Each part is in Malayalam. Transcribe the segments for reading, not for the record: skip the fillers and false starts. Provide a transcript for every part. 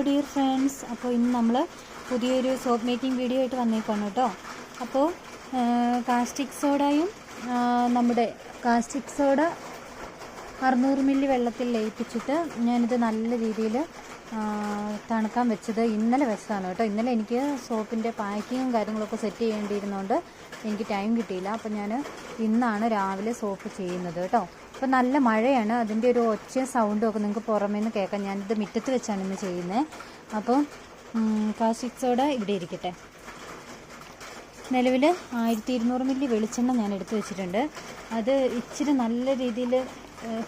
ഡിയർ ഫ്രണ്ട്സ്, അപ്പോൾ ഇന്ന് നമ്മൾ പുതിയൊരു സോപ്പ് മേക്കിംഗ് വീഡിയോ ആയിട്ട് വന്നേക്കാണ് കേട്ടോ. അപ്പോൾ കാസ്റ്റിക് സോഡയും നമ്മുടെ കാസ്റ്റിക് സോഡ 600 മില്ലി വെള്ളത്തിൽ ലയിപ്പിച്ചിട്ട് ഞാനിത് നല്ല രീതിയിൽ തണുക്കാൻ വെച്ചത് ഇന്നലെ വെച്ചതാണ് കേട്ടോ. ഇന്നലെ എനിക്ക് സോപ്പിൻ്റെ പാക്കിങ്ങും കാര്യങ്ങളൊക്കെ സെറ്റ് ചെയ്യേണ്ടിയിരുന്നതുകൊണ്ട് എനിക്ക് ടൈം കിട്ടിയില്ല. അപ്പോൾ ഞാൻ ഇന്നാണ് രാവിലെ സോപ്പ് ചെയ്യുന്നത് കേട്ടോ. അപ്പോൾ നല്ല മഴയാണ്, അതിൻ്റെ ഒരു ഒച്ച സൗണ്ടും ഒക്കെ നിങ്ങൾക്ക് പുറമേ നിന്ന് കേൾക്കാം. ഞാനിത് മുറ്റത്ത് വെച്ചാണ് ഇന്ന് ചെയ്യുന്നത്. അപ്പോൾ കാസ്റ്റിക് സോഡ ഇവിടെ ഇരിക്കട്ടെ. നിലവിൽ 1200 മില്ലി വെളിച്ചെണ്ണ ഞാൻ എടുത്ത് വെച്ചിട്ടുണ്ട്. അത് ഇച്ചിരി നല്ല രീതിയിൽ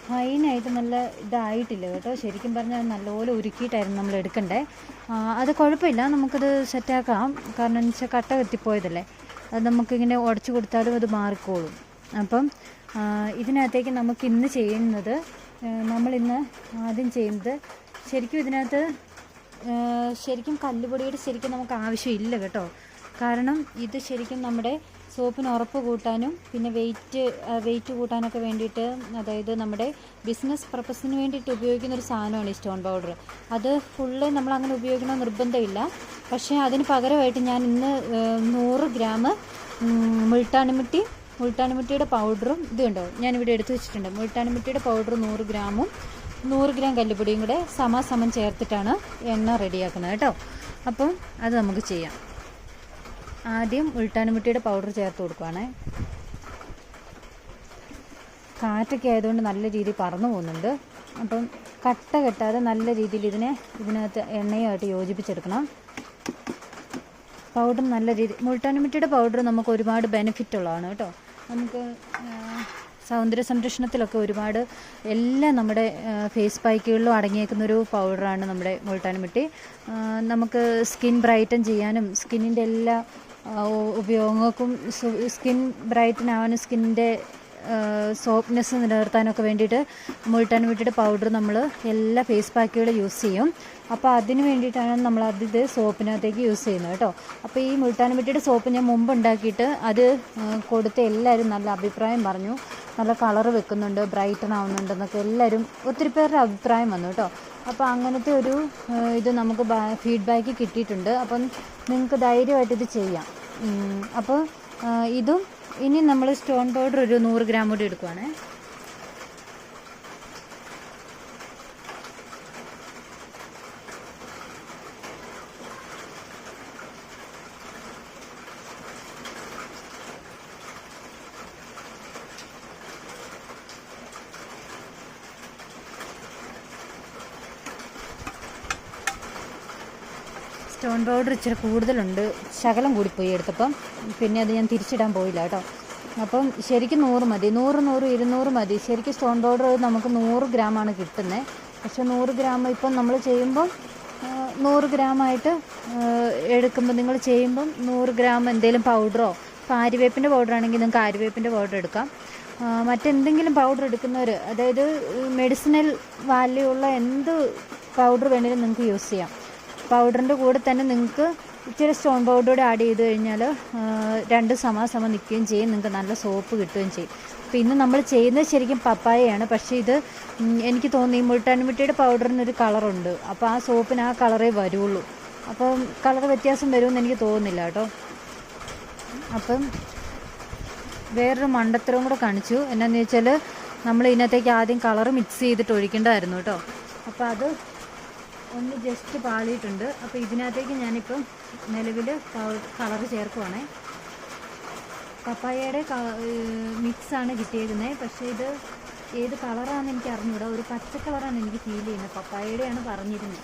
ഫൈനായിട്ട് നല്ല ഇതായിട്ടില്ല കേട്ടോ. ശരിക്കും പറഞ്ഞാൽ നല്ലപോലെ ഉരുക്കിയിട്ടായിരുന്നു നമ്മൾ എടുക്കണ്ടേ. അത് കുഴപ്പമില്ല, നമുക്കത് സെറ്റാക്കാം. കാരണം എന്ന് വെച്ചാൽ കട്ട കെത്തിപ്പോയതല്ലേ, അത് നമുക്കിങ്ങനെ ഉടച്ചു കൊടുത്താലും അത് മാറിക്കോളും. അപ്പം ഇതിനകത്തേക്ക് നമുക്ക് ഇന്ന് ചെയ്യുന്നത്, നമ്മളിന്ന് ആദ്യം ചെയ്യുന്നത് ശരിക്കും ഇതിനകത്ത് ശരിക്കും കല്ലുപൊടിയുടെ ശരിക്കും നമുക്ക് ആവശ്യമില്ല കേട്ടോ. കാരണം ഇത് ശരിക്കും നമ്മുടെ സോപ്പിന് ഉറപ്പ് കൂട്ടാനും പിന്നെ വെയിറ്റ് കൂട്ടാനൊക്കെ വേണ്ടിയിട്ട്, അതായത് നമ്മുടെ ബിസിനസ് പർപ്പസിന് വേണ്ടിയിട്ട് ഉപയോഗിക്കുന്ന ഒരു സാധനമാണ് ഈ സ്റ്റോൺ പൗഡർ. അത് ഫുള്ള് നമ്മൾ അങ്ങനെ ഉപയോഗിക്കണമെന്ന് നിർബന്ധമില്ല. പക്ഷേ അതിന് പകരമായിട്ട് ഞാൻ ഇന്ന് 100 ഗ്രാം മുൾട്ടാണിമിട്ടിയുടെ പൗഡറും ഇതുണ്ടോ ഞാനിവിടെ എടുത്തു വെച്ചിട്ടുണ്ട്. മുൾട്ടാണിമിട്ടിയുടെ പൗഡർ 100 ഗ്രാമും 100 ഗ്രാം കല്ലുപൊടിയും കൂടെ സമാസമം ചേർത്തിട്ടാണ് എണ്ണ റെഡിയാക്കുന്നത് കേട്ടോ. അപ്പം അത് നമുക്ക് ചെയ്യാം. ആദ്യം മുൾട്ടാണിമിട്ടിയുടെ പൗഡർ ചേർത്ത് കൊടുക്കുകയാണേ. കാറ്റൊക്കെ ആയതുകൊണ്ട് നല്ല രീതിയിൽ പറന്നു പോകുന്നുണ്ട്. അപ്പം കട്ട കെട്ടാതെ നല്ല രീതിയിൽ ഇതിനകത്ത് എണ്ണയുമായിട്ട് യോജിപ്പിച്ചെടുക്കണം. പൗഡർ നല്ല രീതി, മുൾട്ടാണിമിട്ടിയുടെ പൗഡർ നമുക്ക് ഒരുപാട് ബെനിഫിറ്റ് ഉള്ളതാണ് കേട്ടോ. നമുക്ക് സൗന്ദര്യ സംരക്ഷണത്തിലൊക്കെ ഒരുപാട് എല്ലാം നമ്മുടെ ഫേസ് പാക്കുകളിലും അടങ്ങിയേക്കുന്നൊരു പൗഡറാണ് നമ്മുടെ മുൾട്ടാണിമിട്ടി. നമുക്ക് സ്കിൻ ബ്രൈറ്റൻ ചെയ്യാനും സ്കിന്നിൻ്റെ എല്ലാ ഉപയോഗങ്ങൾക്കും, സ്കിൻ ബ്രൈറ്റൻ ആവാനും സ്കിന്നിൻ്റെ സോഫ്റ്റ്നെസ് നിലനിർത്താനൊക്കെ വേണ്ടിയിട്ട് മുൾട്ടാണിമിട്ടിയുടെ പൗഡർ നമ്മൾ എല്ലാ ഫേസ് പാക്കുകളും യൂസ് ചെയ്യും. അപ്പോൾ അതിന് വേണ്ടിയിട്ടാണ് നമ്മൾ ഇത് സോപ്പിനകത്തേക്ക് യൂസ് ചെയ്യുന്നത് കേട്ടോ. അപ്പോൾ ഈ മുൾട്ടാണിമിട്ടിയുടെ സോപ്പ് ഞാൻ മുമ്പ് ഉണ്ടാക്കിയിട്ട് അത് കൊടുത്ത് എല്ലാവരും നല്ല അഭിപ്രായം പറഞ്ഞു. നല്ല കളറ് വെക്കുന്നുണ്ട്, ബ്രൈറ്റൻ ആവുന്നുണ്ടെന്നൊക്കെ എല്ലാവരും ഒത്തിരി പേരുടെ അഭിപ്രായം വന്നു കേട്ടോ. അപ്പോൾ അങ്ങനത്തെ ഒരു ഇത് നമുക്ക് ഫീഡ്ബാക്ക് കിട്ടിയിട്ടുണ്ട്. അപ്പം നിങ്ങൾക്ക് ധൈര്യമായിട്ട് ഇത് ചെയ്യാം. അപ്പോൾ ഇതും ഇനി നമ്മൾ സ്റ്റോൺ പൗഡർ ഒരു 100 ഗ്രാം കൂടി എടുക്കുവാണേ. സ്റ്റോൺ പൗഡർ ഇച്ചിരി കൂടുതലുണ്ട്, ശകലം കൂടിപ്പോയി എടുത്തപ്പം. പിന്നെ അത് ഞാൻ തിരിച്ചിടാൻ പോയില്ല കേട്ടോ. അപ്പം ശരിക്കും 100 മതി, 100, 200 മതി. ശരിക്കും സ്റ്റോൺ പൗഡർ നമുക്ക് 100 ഗ്രാമാണ് കിട്ടുന്നത്. പക്ഷെ 100 ഗ്രാം ഇപ്പം നമ്മൾ ചെയ്യുമ്പം 100 ഗ്രാമായിട്ട് എടുക്കുമ്പോൾ, നിങ്ങൾ ചെയ്യുമ്പം 100 ഗ്രാം എന്തെങ്കിലും പൗഡറോ, ഇപ്പോൾ ആര്യവേപ്പിൻ്റെ പൗഡറാണെങ്കിൽ നിങ്ങൾക്ക് ആര്യവേപ്പിൻ്റെ പൗഡർ എടുക്കാം. മറ്റെന്തെങ്കിലും പൗഡർ എടുക്കുന്നവർ, അതായത് മെഡിസിനൽ വാല്യൂ ഉള്ള എന്ത് പൗഡർ വേണമെങ്കിലും നിങ്ങൾക്ക് യൂസ് ചെയ്യാം. പൗഡറിൻ്റെ കൂടെ തന്നെ നിങ്ങൾക്ക് ഇച്ചിരി സ്റ്റോൺ പൗഡർ ആഡ് ചെയ്ത് കഴിഞ്ഞാൽ രണ്ട് സമാസമം നിൽക്കുകയും ചെയ്യും, നിങ്ങൾക്ക് നല്ല സോപ്പ് കിട്ടുകയും ചെയ്യും. അപ്പോൾ ഇന്ന് നമ്മൾ ചെയ്യുന്നത് ശരിക്കും പപ്പായയാണ്. പക്ഷേ ഇത് എനിക്ക് തോന്നി മുൾട്ടാണിമിട്ടിയുടെ പൗഡറിനൊരു കളറുണ്ട്. അപ്പോൾ ആ സോപ്പിന് ആ കളറേ വരുള്ളൂ. അപ്പം കളർ വ്യത്യാസം വരുമെന്ന് എനിക്ക് തോന്നുന്നില്ല കേട്ടോ. അപ്പം വേറൊരു മണ്ടത്തരവും കൂടെ കാണിച്ചു. എന്നാന്ന് വെച്ചാൽ നമ്മൾ ഇതിനകത്തേക്ക് ആദ്യം കളർ മിക്സ് ചെയ്തിട്ട് ഒഴിക്കേണ്ടതായിരുന്നു കേട്ടോ. അപ്പോൾ അത് ഒന്ന് ജസ്റ്റ് പാളിയിട്ടുണ്ട്. അപ്പോൾ ഇതിനകത്തേക്ക് ഞാനിപ്പം നിലവിൽ കളർ ചേർക്കുവാണേ. പപ്പായയുടെ മിക്സാണ് കിട്ടിയേക്കുന്നത്. പക്ഷേ ഇത് ഏത് കളറാണെന്ന് എനിക്ക് അറിഞ്ഞുകൂടാ. ഒരു പച്ച കളറാണ് എനിക്ക് ഫീൽ ചെയ്യുന്നത്. പപ്പായയുടെയാണ് പറഞ്ഞിരുന്നത്.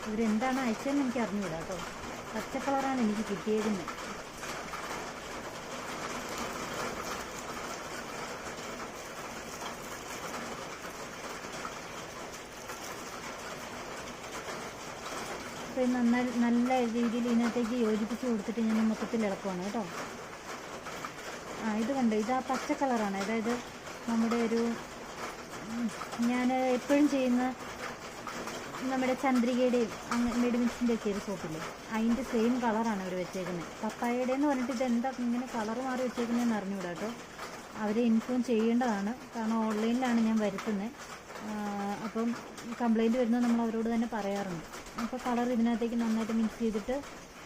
ഇവരെന്താണ് അയച്ചതെന്ന് എനിക്ക് അറിഞ്ഞുകൂടാ കേട്ടോ. പച്ച കളറാണ് എനിക്ക് കിട്ടിയേക്കുന്നത്. നല്ല രീതിയിൽ ഇതിനകത്തേക്ക് യോജിപ്പിച്ച് കൊടുത്തിട്ട് ഞാൻ മൊത്തത്തിൽ ഇളക്കുവാണ് കേട്ടോ. ഇത് കണ്ടോ, ഇത് ആ പച്ച കളറാണ്. അതായത് നമ്മുടെ ഒരു, ഞാൻ എപ്പോഴും ചെയ്യുന്ന നമ്മുടെ ചന്ദ്രികയുടെയും മെഡിമിക്സിൻ്റെ ഒക്കെ ഒരു സോപ്പില്ലേ, അതിൻ്റെ സെയിം കളറാണ് അവർ വെച്ചേക്കുന്നത്. പപ്പായയുടെ എന്ന് പറഞ്ഞിട്ട് ഇത് എന്താ ഇങ്ങനെ കളർ മാറി വെച്ചേക്കുന്നതെന്ന് അറിഞ്ഞുകൂടാ കേട്ടോ. അവരെ ഇൻഫോം ചെയ്യേണ്ടതാണ്. കാരണം ഓൺലൈനിലാണ് ഞാൻ വരുത്തുന്നത്. അപ്പം കംപ്ലൈൻറ്റ് വരുന്നത് നമ്മൾ അവരോട് തന്നെ പറയാറുണ്ട്. അപ്പോൾ കളർ ഇതിനകത്തേക്ക് നന്നായിട്ട് മിക്സ് ചെയ്തിട്ട്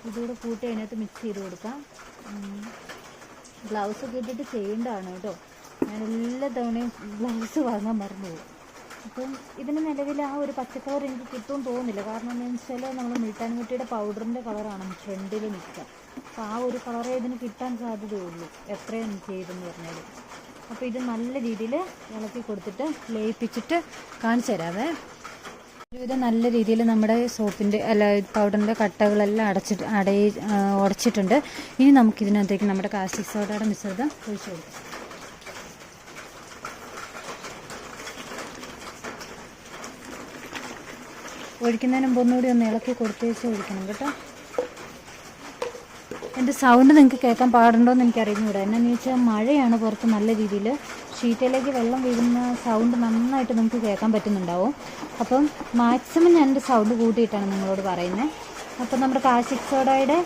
ഇതുകൂടെ കൂട്ടി അതിനകത്ത് മിക്സ് ചെയ്ത് കൊടുക്കാം. ഗ്ലൗസൊക്കെ ഇട്ടിട്ട് ചെയ്യേണ്ടതാണ് കേട്ടോ. ഞാൻ എല്ലാ തവണയും ഗ്ലൗസ് വാങ്ങാൻ മറന്നു പോകും. അപ്പം ഇതിന് നിലവിൽ ആ ഒരു പച്ചക്കളർ എനിക്ക് കിട്ടുമെന്ന് തോന്നുന്നില്ല. കാരണം എന്താണെന്ന് വെച്ചാൽ നമ്മൾ മുൾട്ടാൻകുട്ടിയുടെ പൗഡറിൻ്റെ കളറാണ് ഫ്രണ്ടിൽ നിൽക്കുക. അപ്പോൾ ആ ഒരു കളറേ ഇതിന് കിട്ടാൻ സാധ്യതയുള്ളൂ എത്രയും ചെയ്തെന്ന് പറഞ്ഞാൽ. അപ്പോൾ ഇത് നല്ല രീതിയിൽ ഇളക്കി കൊടുത്തിട്ട് ലയിപ്പിച്ചിട്ട് കാണിച്ചു തരാവേ. ഇത് നല്ല രീതിയിൽ നമ്മുടെ സോപ്പിൻ്റെ പൗഡറിൻ്റെ കട്ടകളെല്ലാം ഉടച്ചിട്ടുണ്ട്. ഇനി നമുക്കിതിനകത്തേക്ക് നമ്മുടെ കാസ്റ്റിക് സോഡയുടെ മിശ്രിതം ഒഴിച്ചു കൊടുക്കാം. ഒഴിക്കുന്നതിന് മുമ്പ് ഒന്നുകൂടി ഒന്ന് ഇളക്കി കൊടുത്തേച്ച് ഒഴിക്കണം കേട്ടോ. എൻ്റെ സൗണ്ട് നിങ്ങൾക്ക് കേൾക്കാൻ പാടുണ്ടോയെന്ന് എനിക്കറിയുന്നില്ല. എന്നാന്ന് ചോദിച്ചാൽ മഴയാണ് പുറത്ത്. നല്ല രീതിയിൽ ഷീറ്റിലേക്ക് വെള്ളം വീഴുന്ന സൗണ്ട് നന്നായിട്ട് നമുക്ക് കേൾക്കാൻ പറ്റുന്നുണ്ടാവും. അപ്പം മാക്സിമം ഞാൻ എൻ്റെ സൗണ്ട് കൂട്ടിയിട്ടാണ് നിങ്ങളോട് പറയുന്നത്. അപ്പം നമ്മുടെ കാസ്റ്റിക് സോഡയുടെ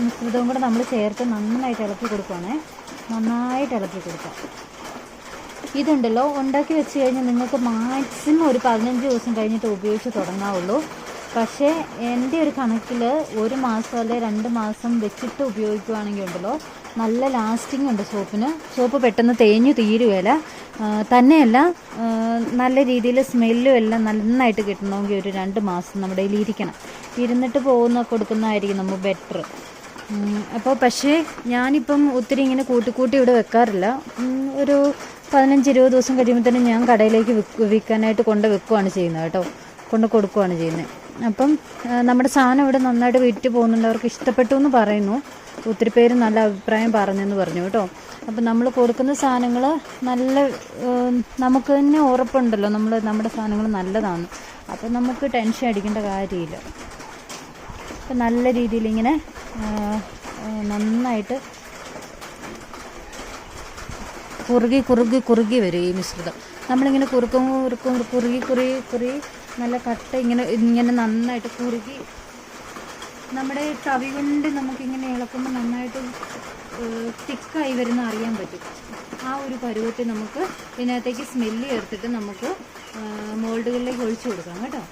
മിശ്രിതവും കൂടെ നമ്മൾ ചേർത്ത് നന്നായിട്ട് ഇളക്കി കൊടുക്കുകയാണേ. നന്നായിട്ട് ഇളക്കി കൊടുക്കുക. ഇതുണ്ടല്ലോ, ഉണ്ടാക്കി വെച്ച് കഴിഞ്ഞാൽ നിങ്ങൾക്ക് മാക്സിമം ഒരു 15 ദിവസം കഴിഞ്ഞിട്ട് ഉപയോഗിച്ച് തുടങ്ങാവുള്ളൂ. പക്ഷേ എൻ്റെ ഒരു കണക്കിൽ 1 മാസം അല്ലെ 2 മാസം വെച്ചിട്ട് ഉപയോഗിക്കുകയാണെങ്കിൽ ഉണ്ടല്ലോ നല്ല ലാസ്റ്റിംഗ് ഉണ്ട് സോപ്പിന്. സോപ്പ് പെട്ടെന്ന് തേഞ്ഞു തീരുകയില്ല. തന്നെയല്ല നല്ല രീതിയിൽ സ്മെല്ലും എല്ലാം നന്നായിട്ട് കിട്ടണമെങ്കിൽ ഒരു 2 മാസം നമ്മുടെ കയ്യിൽ ഇരിക്കണം. ഇരുന്നിട്ട് കൊടുക്കുന്നതായിരിക്കും നമുക്ക് ബെറ്റർ. അപ്പോൾ പക്ഷേ ഞാനിപ്പം ഒത്തിരി ഇങ്ങനെ കൂട്ടി ഇവിടെ വെക്കാറില്ല. ഒരു 15-20 ദിവസം കഴിയുമ്പോൾ തന്നെ ഞാൻ കടയിലേക്ക് വിൽക്കാനായിട്ട് വെക്കുകയാണ് ചെയ്യുന്നത് കേട്ടോ. കൊടുക്കുകയാണ് ചെയ്യുന്നത്. അപ്പം നമ്മുടെ സാധനം ഇവിടെ നന്നായിട്ട് വിറ്റ് പോകുന്നുണ്ട്. അവർക്ക് ഇഷ്ടപ്പെട്ടു എന്ന് പറയുന്നു. ഒത്തിരി പേര് നല്ല അഭിപ്രായം പറഞ്ഞെന്ന് പറഞ്ഞു കേട്ടോ. അപ്പം നമ്മൾ കൊടുക്കുന്ന സാധനങ്ങൾ നല്ല നമുക്ക് തന്നെ ഉറപ്പുണ്ടല്ലോ നമ്മുടെ സാധനങ്ങൾ നല്ലതാണ്. അപ്പം നമുക്ക് ടെൻഷൻ അടിക്കേണ്ട കാര്യമില്ല. അപ്പം നല്ല രീതിയിൽ ഇങ്ങനെ നന്നായിട്ട് കുറുകി വരും ഈ മിശ്രിതം. നമ്മളിങ്ങനെ കുറുകി നല്ല കട്ട ഇങ്ങനെ നന്നായിട്ട് കുറുകി നമ്മുടെ തവി കൊണ്ട് നമുക്കിങ്ങനെ ഇളക്കുമ്പോൾ നന്നായിട്ട് തിക്കായി വരുന്ന അറിയാൻ പറ്റും. ആ ഒരു പരുവത്തിൽ നമുക്ക് ഇതിനകത്തേക്ക് സ്മെല്ല് ചേർത്തിട്ട് നമുക്ക് മോൾഡുകളിലേക്ക് ഒഴിച്ചു കൊടുക്കാം കേട്ടോ.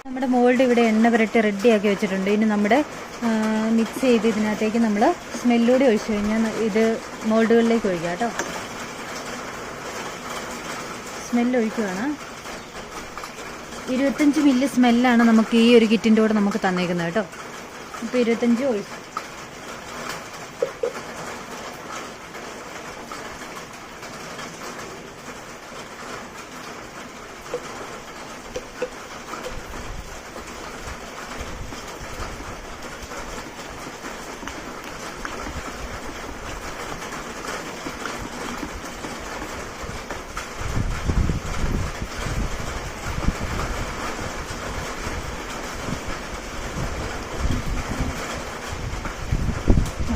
നമ്മുടെ മോൾഡ് ഇവിടെ എണ്ണ പുരട്ടി റെഡിയാക്കി വെച്ചിട്ടുണ്ട്. ഇനി നമ്മുടെ മിക്സ് ചെയ്ത് ഇതിനകത്തേക്ക് നമ്മൾ സ്മെല്ലൂടെ ഒഴിച്ചു കഴിഞ്ഞാൽ ഇത് മോൾഡുകളിലേക്ക് ഒഴിക്കാം കേട്ടോ. സ്മെല്ല് ഒഴിക്കുകയാണ്. 25 മില്ലി സ്മെല്ലാണ് നമുക്ക് ഈ ഒരു കിറ്റിൻ്റെ കൂടെ നമുക്ക് തന്നേക്കുന്നത് കേട്ടോ. ഇപ്പോൾ 25 ഒഴിച്ചു.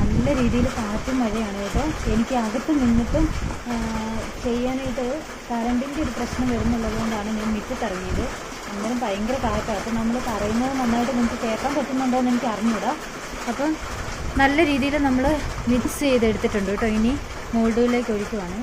നല്ല രീതിയിൽ കാറ്റും മഴയാണ് കേട്ടോ. എനിക്ക് അകത്ത് നിന്നിട്ടും ചെയ്യാനായിട്ട് കറണ്ടിൻ്റെ ഒരു പ്രശ്നം വരുന്നുള്ളത് കൊണ്ടാണ് ഞാൻ മുറ്റത്തിറങ്ങിയത്. അന്നേരം ഭയങ്കര കാറ്റാണ്. അപ്പോൾ നമ്മൾ പറയുന്നത് നന്നായിട്ട് നിങ്ങൾക്ക് കേൾക്കാൻ പറ്റുന്നുണ്ടോ എന്ന് എനിക്ക് അറിഞ്ഞൂടാ. അപ്പം നല്ല രീതിയിൽ നമ്മൾ മിക്സ് ചെയ്തെടുത്തിട്ടുണ്ട് കേട്ടോ. ഇനി മോൾഡുകളിലേക്ക് ഒഴിക്കുവാണ്.